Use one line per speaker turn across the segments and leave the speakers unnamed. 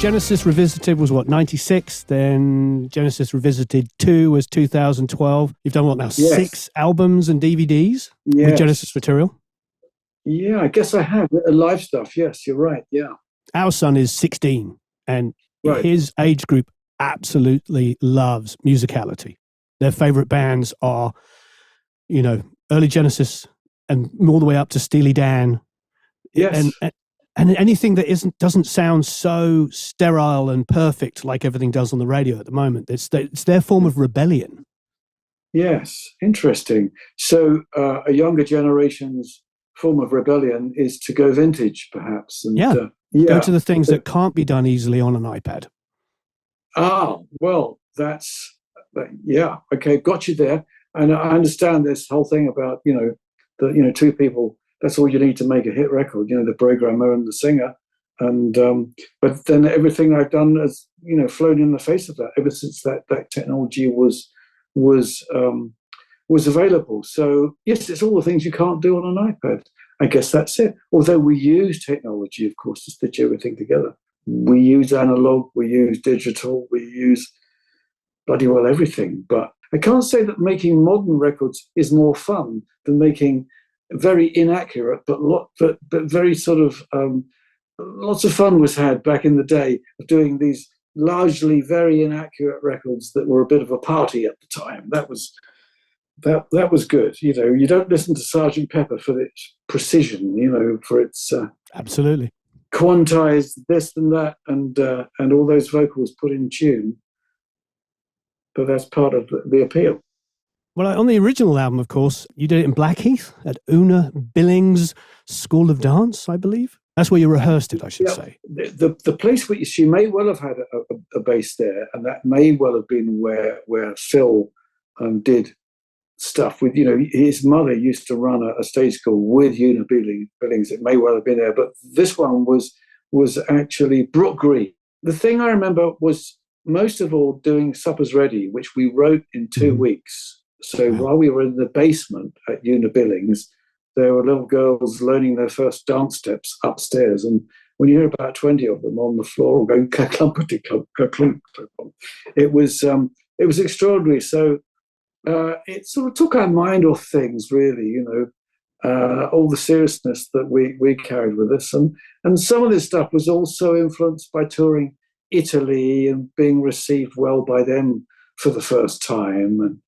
Genesis Revisited was what, 96? Then Genesis Revisited 2 was 2012. You've done what now, 6 albums and DVDs with Genesis material?
Yeah, I guess I have. Live stuff, yes, you're right, yeah.
Our son is 16, and his age group absolutely loves musicality. Their favorite bands are, you know, early Genesis and all the way up to Steely Dan.
Yes.
And anything that doesn't sound so sterile and perfect like everything does on the radio at the moment. It's their form of rebellion.
Yes, interesting. So a younger generation's form of rebellion is to go vintage, perhaps. And,
go to the things that can't be done easily on an iPad.
Well, okay, got you there. And I understand this whole thing about, two people. That's all you need to make a hit record, the programmer and the singer. And but then everything I've done has, flown in the face of that ever since that technology was available. So yes, it's all the things you can't do on an iPad. I guess that's it. Although we use technology, of course, to stitch everything together. We use analog, we use digital, we use bloody well everything. But I can't say that making modern records is more fun than making very inaccurate, but very sort of lots of fun was had back in the day of doing these largely very inaccurate records that were a bit of a party at the time. That was good. You don't listen to Sgt. Pepper for its precision, for its
absolutely
quantized this and that and all those vocals put in tune. But that's part of the appeal.
Well, on the original album, of course, you did it in Blackheath at Una Billings School of Dance, I believe. That's where you rehearsed it, I should say.
The place where she may well have had a base there, and that may well have been where Phil did stuff with, his mother used to run a stage school with Una Billings. It may well have been there, but this one was actually Brook Green. The thing I remember was most of all doing Supper's Ready, which we wrote in 2 weeks. So while we were in the basement at Una Billings, there were little girls learning their first dance steps upstairs. And when you hear about 20 of them on the floor going clumpity clunk, it was extraordinary. So it sort of took our mind off things, really, all the seriousness that we carried with us. And some of this stuff was also influenced by touring Italy and being received well by them for the first time. And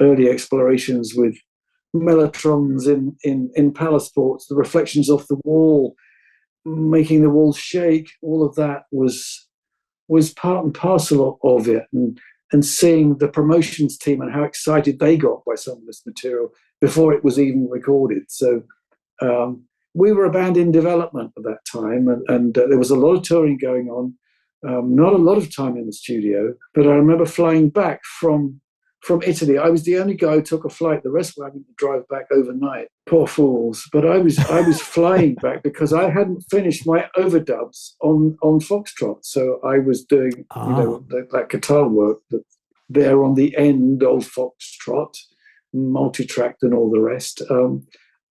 early explorations with mellotrons in palace ports, the reflections off the wall, making the walls shake, all of that was part and parcel of it. And seeing the promotions team and how excited they got by some of this material before it was even recorded. So we were a band in development at that time, and there was a lot of touring going on. Not a lot of time in the studio, but I remember flying back from Italy. I was the only guy who took a flight. The rest were having to drive back overnight. Poor fools. But I was flying back because I hadn't finished my overdubs on Foxtrot. So I was doing that guitar work there on the end of Foxtrot, multi-tracked and all the rest.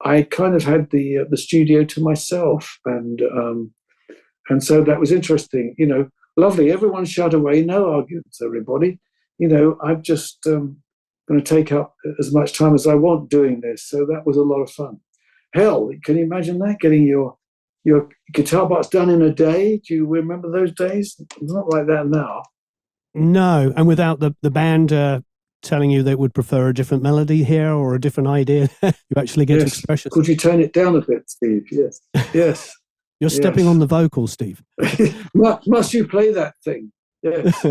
I kind of had the studio to myself, and so that was interesting. Lovely. Everyone shut away. No arguments, everybody. I'm just going to take up as much time as I want doing this. So that was a lot of fun. Hell, can you imagine that? Getting your guitar parts done in a day? Do you remember those days? It's not like that now.
No, and without the band telling you they would prefer a different melody here or a different idea, you actually get to express yourself.
Could you turn it down a bit, Steve? Yes. Yes.
You're stepping on the vocals, Steve.
Must you play that thing? Yes.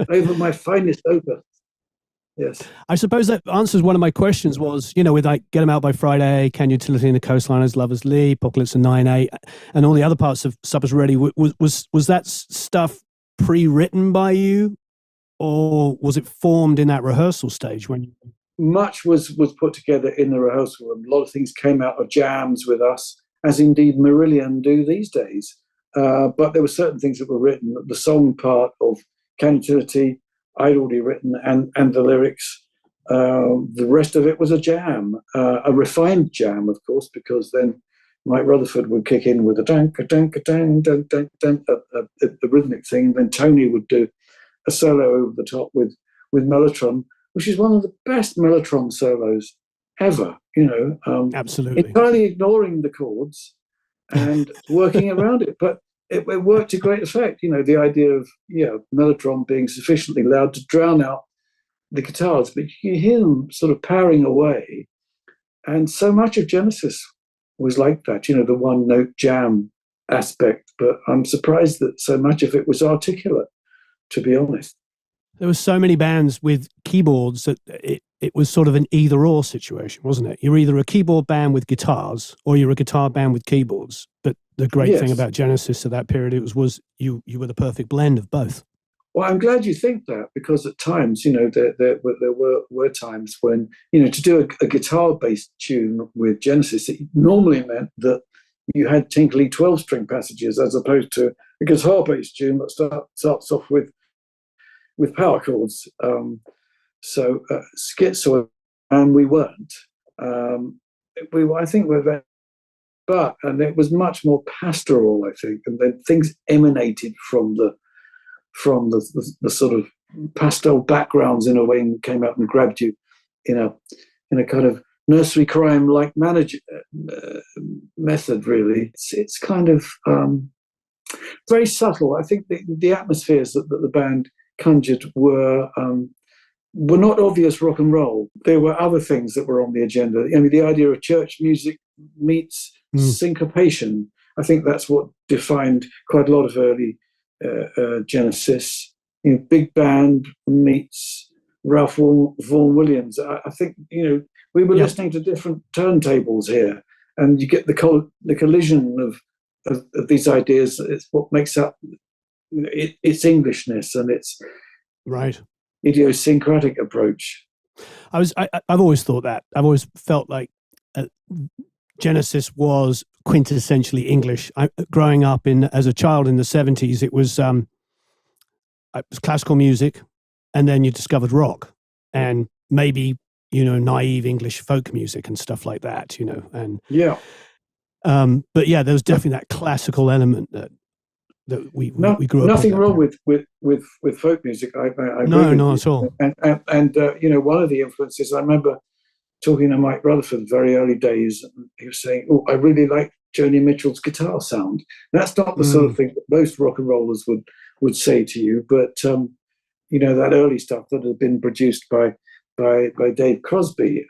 Over my finest opus. Yes.
I suppose that answers one of my questions was, with like Get 'Em Out by Friday, Can Utility in the Coastliners, Lovers Lee, Apocalypse and 9/8, and all the other parts of Supper's Ready. Was that stuff pre-written by you, or was it formed in that rehearsal stage when you...
Much was put together in the rehearsal room. A lot of things came out of jams with us, as indeed Marillion do these days. But there were certain things that were written. The song part of Can Utility, I'd already written, and the lyrics. The rest of it was a jam, a refined jam, of course, because then, Mike Rutherford would kick in with a dunk, a dunk, a dunk, dunk, dunk, dunk, a rhythmic thing, and then Tony would do a solo over the top with mellotron, which is one of the best mellotron solos ever.
Absolutely.
Entirely ignoring the chords and working around it, but it worked to great effect. The idea of mellotron being sufficiently loud to drown out the guitars, but you hear them sort of powering away. And so much of Genesis was like that, the one note jam aspect. But I'm surprised that so much of it was articulate, to be honest.
There were so many bands with keyboards that it was sort of an either or situation, wasn't it? You're either a keyboard band with guitars or you're a guitar band with keyboards. But the great thing about Genesis at that period was you were the perfect blend of both.
Well, I'm glad you think that, because at times, there were times when, to do a guitar-based tune with Genesis, it normally meant that you had tinkly 12-string passages as opposed to a guitar-based tune that starts off with power chords. So schizoid, and we weren't. I think we're very, and it was much more pastoral, I think, and then things emanated from the sort of pastel backgrounds in a way, and came out and grabbed you in a kind of Nursery Crime like method. Really, it's kind of very subtle. I think the atmospheres that the band conjured were not obvious rock and roll. There were other things that were on the agenda. The idea of church music meets syncopation. I think that's what defined quite a lot of early Genesis. Big band meets Ralph Vaughan Williams. I think we were listening to different turntables here, and you get the collision of these ideas. It's what makes up its Englishness and its idiosyncratic approach.
I've always thought that. I've always felt like Genesis was quintessentially English. Growing up as a child in the 70s, it was classical music, and then you discovered rock and maybe naive English folk music and stuff like that. And but there was definitely that classical element that we grew up.
Nothing wrong with folk music. I
no, not at all.
And one of the influences, I remember talking to Mike Rutherford very early days, and he was saying, "Oh, I really like Joni Mitchell's guitar sound." That's not the sort of thing that most rock and rollers would say to you, but that early stuff that had been produced by Dave Crosby.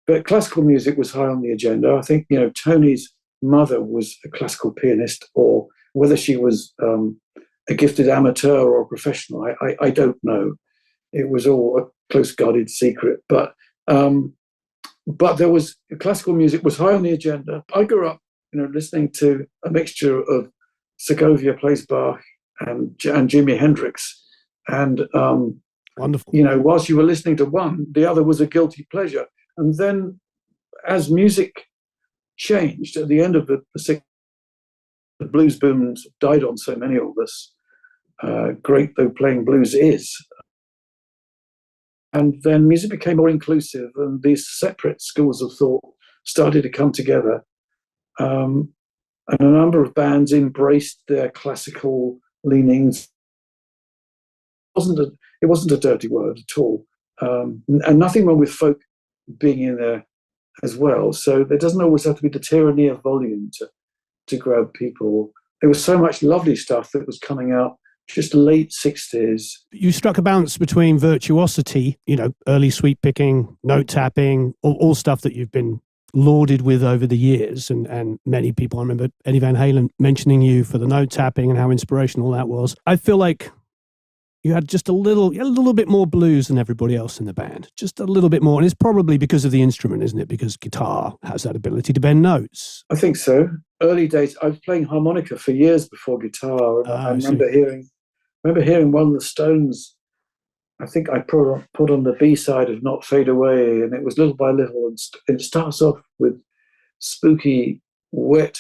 But classical music was high on the agenda. I think Tony's mother was a classical pianist, or whether she was a gifted amateur or a professional, I don't know. It was all a close guarded secret, but there was classical music was high on the agenda. I grew up, listening to a mixture of Segovia plays Bach and Jimi Hendrix, and
wonderful.
Whilst you were listening to one, the other was a guilty pleasure. And then, as music changed at the end of the blues boom died on so many of us. Great though playing blues is. And then music became more inclusive, and these separate schools of thought started to come together. And a number of bands embraced their classical leanings. It wasn't a dirty word at all. And nothing wrong with folk being in there as well. So there doesn't always have to be the tyranny of volume to grab people. There was so much lovely stuff that was coming out just late 60s.
You struck a balance between virtuosity, early sweep picking, note tapping, all stuff that you've been lauded with over the years. And many people, I remember Eddie Van Halen mentioning you for the note tapping and how inspirational that was. I feel like you had just a little bit more blues than everybody else in the band, just a little bit more. And it's probably because of the instrument, isn't it? Because guitar has that ability to bend notes.
I think so. Early days, I was playing harmonica for years before guitar. I remember hearing one of the Stones. I think I put on the B side of Not Fade Away, and it was Little by Little, and it starts off with spooky, wet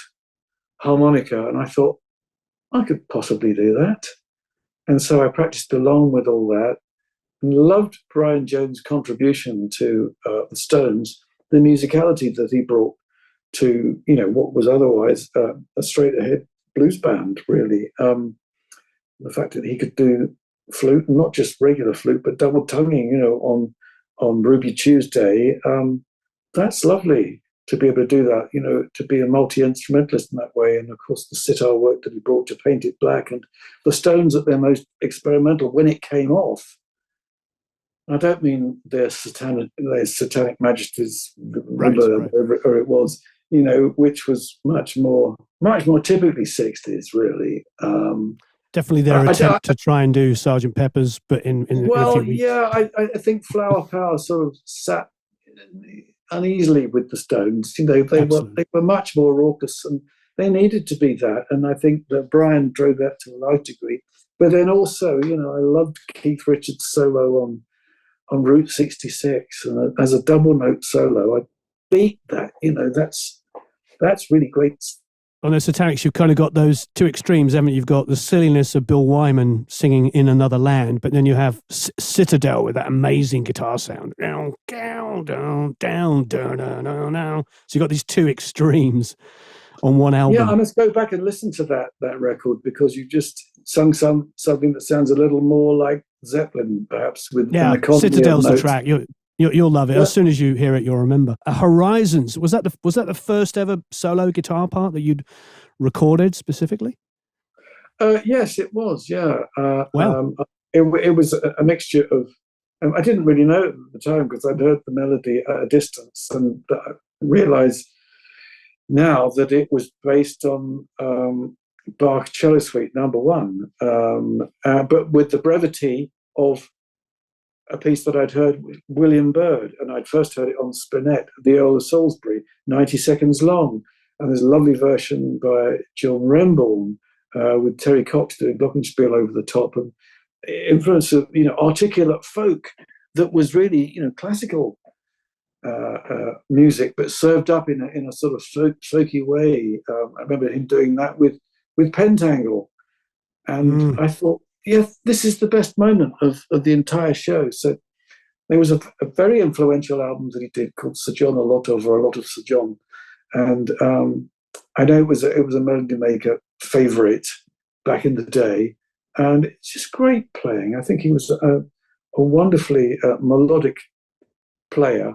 harmonica, and I thought, I could possibly do that. And so I practiced along with all that, and loved Brian Jones' contribution to the Stones, the musicality that he brought to what was otherwise a straight ahead blues band, really. The fact that he could do flute, not just regular flute, but double tonguing, on Ruby Tuesday, that's lovely to be able to do that, to be a multi-instrumentalist in that way. And of course, the sitar work that he brought to Paint It Black, and the Stones at their most experimental when it came off. I don't mean their satanic majesties,
right.
or it was, which was much more typically 60s, really.
Definitely their attempt to try and do Sergeant Pepper's, but in a few weeks.
I think Flower Power sort of sat uneasily with the Stones. They were much more raucous, and they needed to be that. And I think that Brian drove that to a large degree. But then also, I loved Keith Richards' solo on Route 66, and as a double note solo, I beat that. That's really great.
On the Satanics, you've kind of got those two extremes, haven't you? You've got the silliness of Bill Wyman singing In Another Land, but then you have Citadel with that amazing guitar sound. Down, down, down, down, down, down, down. So you've got these two extremes on one album.
Yeah, I must go back and listen to that record, because you just sung something that sounds a little more like Zeppelin, perhaps.
Citadel's the track. You'll love it. Yeah. As soon as you hear it, you'll remember. Horizons, was that the first ever solo guitar part that you'd recorded specifically?
Yes, it was. Yeah.
Wow.
It was a mixture of. I didn't really know it at the time, because I'd heard the melody at a distance, and I realised now that it was based on Bach Cello Suite No. 1, but with the brevity of a piece that I'd heard with William Byrd, and I'd first heard it on Spinet, the Earl of Salisbury, 90 seconds long. And there's a lovely version by John Remborn with Terry Cox doing glockenspiel over the top, and influence of articulate folk that was really classical music, but served up in a sort of folky way. I remember him doing that with Pentangle, and I thought, this is the best moment of the entire show. So there was a very influential album that he did called Sir John a Lot of Sir John, and I know it was a Melody Maker favourite back in the day, and it's just great playing. I think he was a wonderfully melodic player,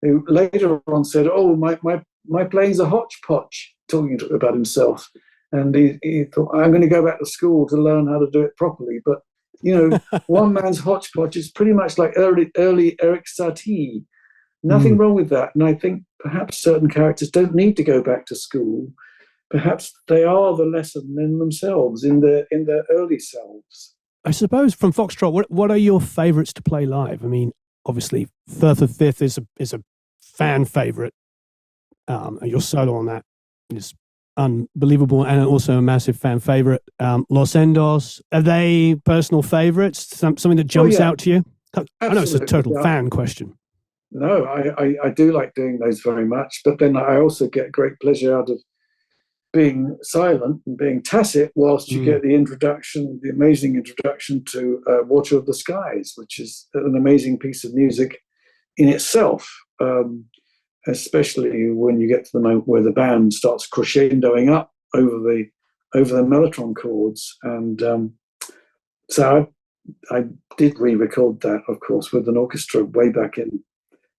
who later on said, "Oh, my playing's a hodgepodge," talking about himself. And he thought, I'm going to go back to school to learn how to do it properly. But, one man's hodgepodge is pretty much like early Eric Satie. Nothing wrong with that. And I think perhaps certain characters don't need to go back to school. Perhaps they are the lesson in themselves, in their early selves.
I suppose from Foxtrot, what are your favourites to play live? I mean, obviously, Firth of Fifth is a fan favourite. Your solo on that is unbelievable, and also a massive fan favorite. Los Endos, are they personal favorites? Something that jumps out to you? Absolutely. I know it's a total fan question.
No, I do like doing those very much, but then I also get great pleasure out of being silent and being tacit whilst you get the amazing introduction to Water of the Skies, which is an amazing piece of music in itself. Especially when you get to the moment where the band starts crescendoing up over the mellotron chords, and so I did re-record that, of course, with an orchestra way back in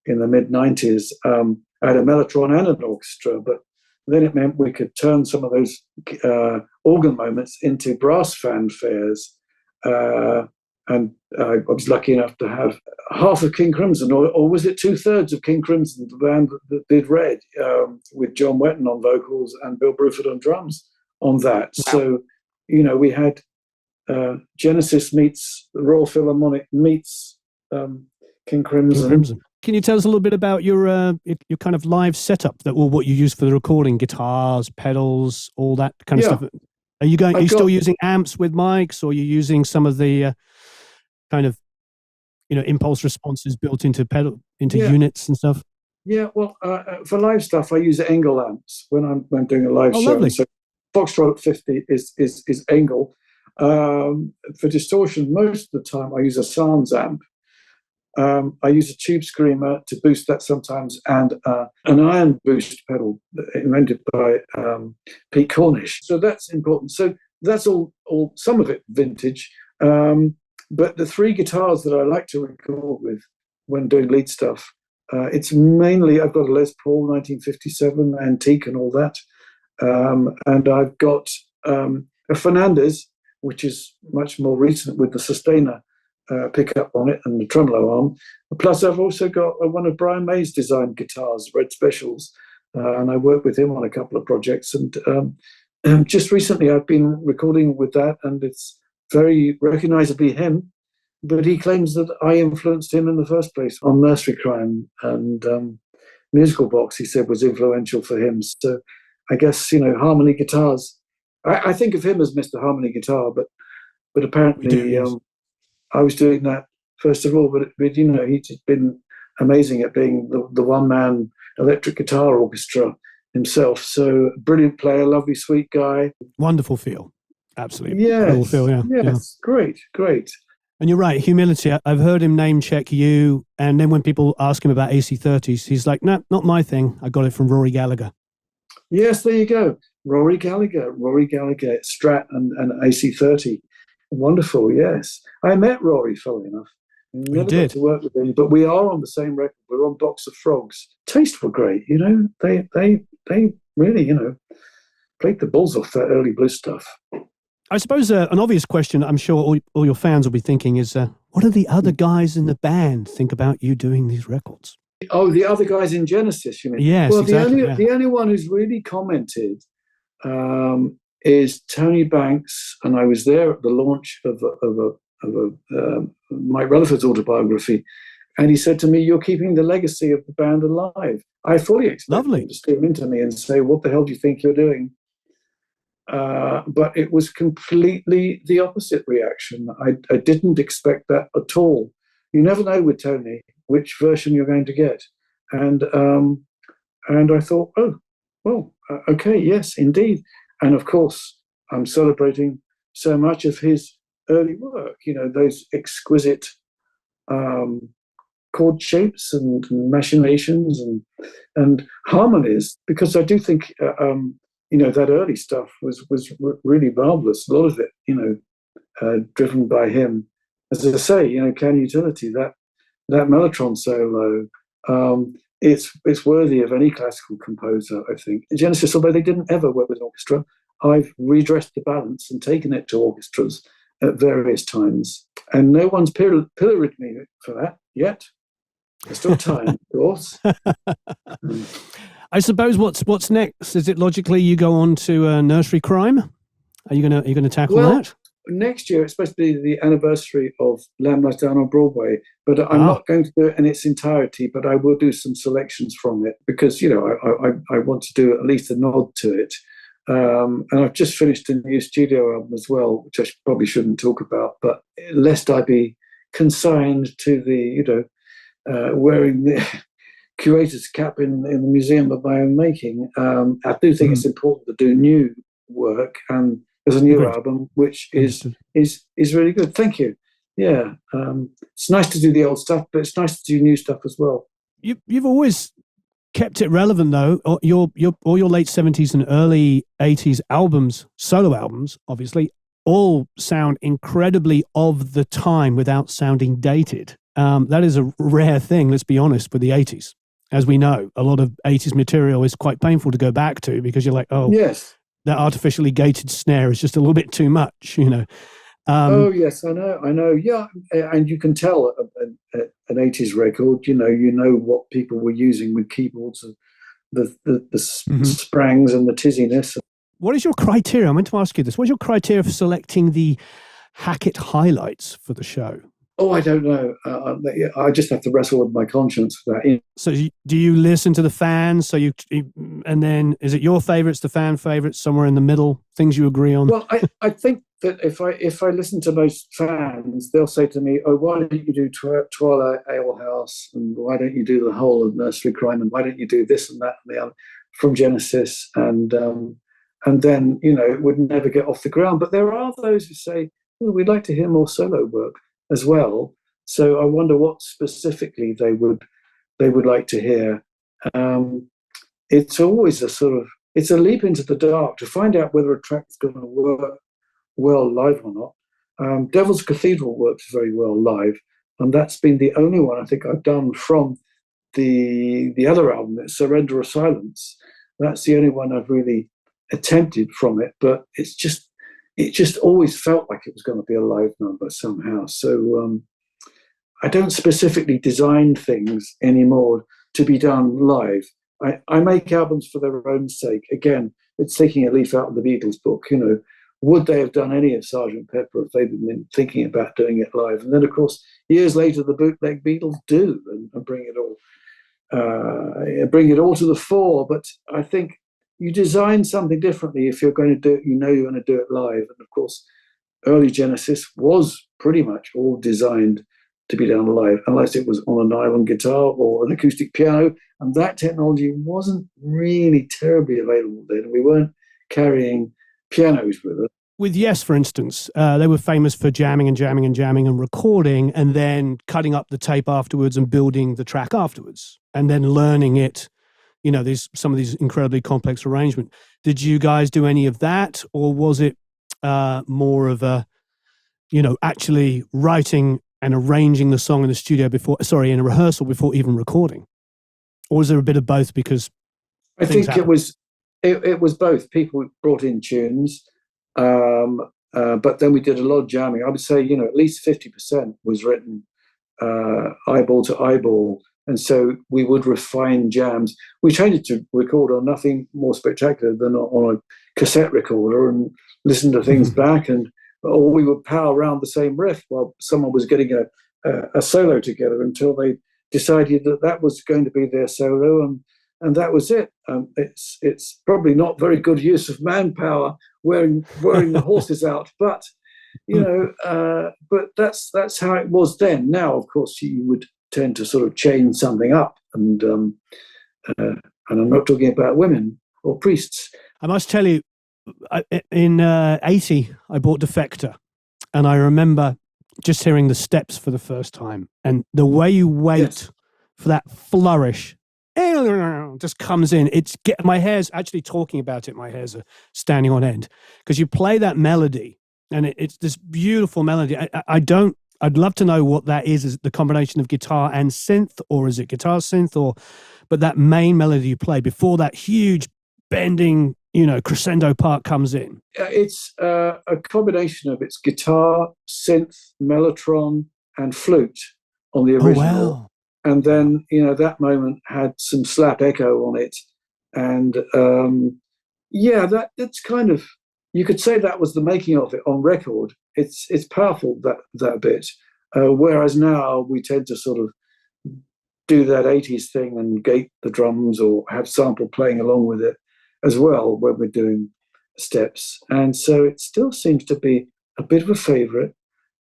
the mid-90s. I had a mellotron and an orchestra, but then it meant we could turn some of those organ moments into brass fanfares. And I was lucky enough to have half of King Crimson, or was it 2/3 of King Crimson, the band that did Red, with John Wetton on vocals and Bill Bruford on drums on that. Wow. So, we had Genesis meets the Royal Philharmonic meets King Crimson.
Can you tell us a little bit about your kind of live setup, what you use for the recording, guitars, pedals, all that kind of stuff? Are you still using amps with mics, or are you using some of the kind of impulse responses built into units and stuff?
Yeah, well, for live stuff, I use Engel amps when I'm doing a live show.
Lovely.
So Foxtrot 50 is Engel. For distortion, most of the time I use a Sans amp, I use a tube screamer to boost that sometimes, and an iron boost pedal invented by Pete Cornish. So that's important. So that's all some of it vintage. But the three guitars that I like to record with when doing lead stuff, it's mainly, I've got a Les Paul 1957 antique and all that. And I've got a Fernandez, which is much more recent with the Sustainer pickup on it and the tremolo arm. Plus, I've also got one of Brian May's designed guitars, Red Specials, and I work with him on a couple of projects. And just recently, I've been recording with that, and it's very recognizably him. But he claims that I influenced him in the first place on Nursery Crime, and Musical Box, he said, was influential for him. So I guess, harmony guitars. I think of him as Mr. Harmony Guitar, but apparently I was doing that first of all. But he's been amazing at being the one-man electric guitar orchestra himself. So brilliant player, lovely, sweet guy.
Wonderful feel. Absolutely.
Yes.
Cool feel, yeah.
Yes. Yeah. Great.
And you're right, humility. I've heard him name check you, and then when people ask him about AC30s, he's like, no, not my thing. I got it from Rory Gallagher.
Yes, there you go. Rory Gallagher, Strat and AC30. Wonderful, yes. I met Rory, funnily enough. Never got to work with him, but we are on the same record. We're on Box of Frogs. Taste were great, They really, played the balls off that early blues stuff.
I suppose an obvious question I'm sure all your fans will be thinking is, what do the other guys in the band think about you doing these records?
Oh, the other guys in Genesis, you mean?
Yes,
well,
exactly.
The only one who's really commented is Tony Banks, and I was there at the launch of Mike Rutherford's autobiography, and he said to me, "You're keeping the legacy of the band alive." I fully expect him to steam into me and say, "What the hell do you think you're doing?" But it was completely the opposite reaction. I didn't expect that at all. You never know with Tony which version you're going to get, and I thought, oh, well, okay, yes, indeed. And of course, I'm celebrating so much of his early work. Those exquisite chord shapes and machinations and harmonies, because I do think. That early stuff was really marvelous. A lot of it, driven by him. As I say, Can Utility, that Mellotron solo, it's worthy of any classical composer, I think. Genesis, although they didn't ever work with an orchestra, I've redressed the balance and taken it to orchestras at various times. And no one's pilloried me for that yet. There's still time, of course.
I suppose what's next? Is it logically you go on to Nursery Crime? Are you gonna tackle that?
Next year it's supposed to be the anniversary of Lamb Lies Down on Broadway, but I'm not going to do it in its entirety. But I will do some selections from it because I want to do at least a nod to it. And I've just finished a new studio album as well, which I probably shouldn't talk about, but lest I be consigned to the wearing the curator's cap in the museum of my own making. I do think it's important to do new work, and there's a new album which is really good. Thank you. Yeah, it's nice to do the old stuff, but it's nice to do new stuff as well.
You've always kept it relevant, though. All your late 70s and early 80s albums, solo albums, obviously, all sound incredibly of the time without sounding dated. That is a rare thing, let's be honest, with the 80s. As we know, a lot of 80s material is quite painful to go back to because you're like, oh, yes, that artificially gated snare is just a little bit too much,
oh, yes, I know. Yeah, and you can tell an 80s record, you know what people were using with keyboards, the sprangs and the tizziness.
What is your criteria? I meant to ask you this. What's your criteria for selecting the Hackett highlights for the show?
Oh, I don't know. I just have to wrestle with my conscience for that.
So do you listen to the fans? And then is it your favourites, the fan favourites, somewhere in the middle, things you agree on?
Well, I think that if I listen to most fans, they'll say to me, oh, why don't you do Twilight Ale House? And why don't you do the whole of Nursery Crime? And why don't you do this and that and the other from Genesis? And then, it would never get off the ground. But there are those who say, we'd like to hear more solo work as well. So I wonder what specifically they would like to hear. It's always it's a leap into the dark to find out whether a track's going to work well live or not. Devil's Cathedral works very well live, and that's been the only one I think I've done from the other album, Surrender or Silence. That's the only one I've really attempted from it, but it just always felt like it was going to be a live number somehow. So I don't specifically design things anymore to be done live. I make albums for their own sake. Again, it's taking a leaf out of the Beatles book. Would they have done any of Sgt. Pepper if they'd been thinking about doing it live? And then, of course, years later, the bootleg Beatles do and bring it all to the fore. But I think you design something differently if you're going to do it. You're going to do it live. And of course, early Genesis was pretty much all designed to be done live, unless it was on a nylon guitar or an acoustic piano. And that technology wasn't really terribly available then. We weren't carrying pianos with us.
With Yes, for instance, they were famous for jamming and recording, and then cutting up the tape afterwards and building the track afterwards, and then learning it. Some of these incredibly complex arrangements. Did you guys do any of that, or was it more of a, actually writing and arranging the song in the studio in a rehearsal before even recording? Or was there a bit of both? Because
I think it was both. People brought in tunes, but then we did a lot of jamming. I would say, at least 50% was written eyeball to eyeball. And so we would refine jams. We tended to record on nothing more spectacular than on a cassette recorder and listen to things back, or we would power around the same riff while someone was getting a solo together until they decided that was going to be their solo, and that was it. It's probably not very good use of manpower wearing the horses out, but but that's how it was then. Now, of course, you would tend to sort of chain something up, and I'm not talking about women or priests.
I must tell you, in 80, I bought Defector, and I remember just hearing the steps for the first time, and the way you wait for that flourish just comes in. My hair's actually talking about it. My hairs are standing on end because you play that melody, and it's this beautiful melody. I'd love to know what that is. Is it the combination of guitar and synth, or is it guitar synth, but that main melody you play before that huge bending, crescendo part comes in?
It's a combination of its guitar, synth, mellotron, and flute on the original.
Oh, wow.
And then, that moment had some slap echo on it. And that's kind of, you could say that was the making of it on record. It's powerful, that bit. Whereas now we tend to sort of do that 80s thing and gate the drums or have sample playing along with it as well when we're doing steps. And so it still seems to be a bit of a favorite.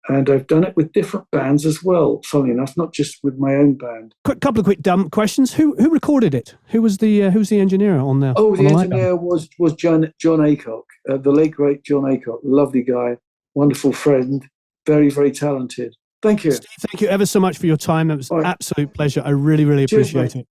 And I've done it with different bands as well, funnily enough, not just with my own band.
Couple of quick dumb questions. Who recorded it? Who's the engineer on there?
Oh, the engineer was John Aycock, the late great John Aycock, lovely guy, wonderful friend, very, very talented. Thank you.
Steve, thank you ever so much for your time. It was an absolute pleasure. I really, really appreciate it.